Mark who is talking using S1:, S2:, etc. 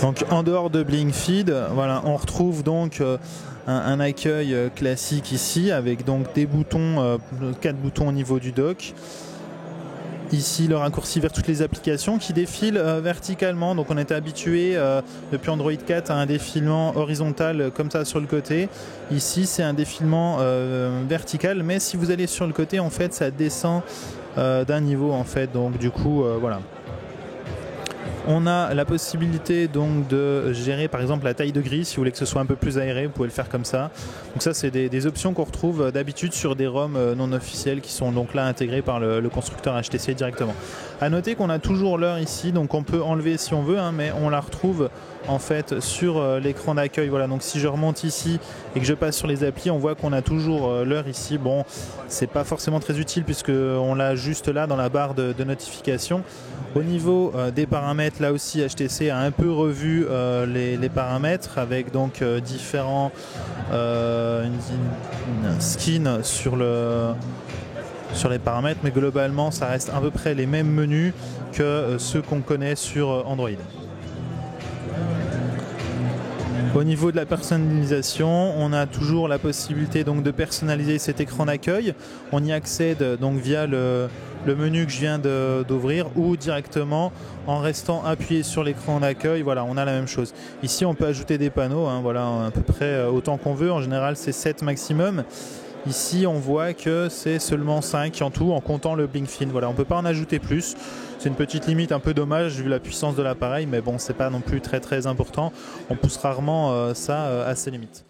S1: Donc en dehors de Blinkfeed, voilà, on retrouve donc un accueil classique ici avec donc des boutons, 4 boutons au niveau du dock. Ici le raccourci vers toutes les applications qui défilent verticalement, donc on était habitué depuis Android 4 à un défilement horizontal comme ça sur le côté. Ici c'est un défilement vertical, mais si vous allez sur le côté en fait ça descend d'un niveau en fait, donc du coup voilà. On a la possibilité donc de gérer par exemple la taille de grille. Si vous voulez que ce soit un peu plus aéré, vous pouvez le faire comme ça. Donc ça c'est des options qu'on retrouve d'habitude sur des ROM non officiels qui sont donc là intégrés par le constructeur HTC directement. A noter qu'on a toujours l'heure ici, donc on peut enlever si on veut, hein, mais on la retrouve en fait sur l'écran d'accueil. Voilà, donc si je remonte ici et que je passe sur les applis, on voit qu'on a toujours l'heure ici. Bon, c'est pas forcément très utile puisque on l'a juste là dans la barre de notification. Au niveau des paramètres, là aussi HTC a un peu revu les paramètres avec donc différents skins sur les paramètres, mais globalement ça reste à peu près les mêmes menus que ceux qu'on connaît sur Android. Au niveau de la personnalisation, on a toujours la possibilité donc de personnaliser cet écran d'accueil. On y accède donc via le menu que je viens d'ouvrir ou directement en restant appuyé sur l'écran d'accueil. Voilà, on a la même chose. Ici, on peut ajouter des panneaux, hein, voilà, à peu près autant qu'on veut. En général, c'est 7 maximum. Ici, on voit que c'est seulement 5 en tout, en comptant le Blinkfeed. Voilà, on ne peut pas en ajouter plus. C'est une petite limite, un peu dommage vu la puissance de l'appareil, mais bon, c'est pas non plus très important. On pousse rarement ça à ses limites.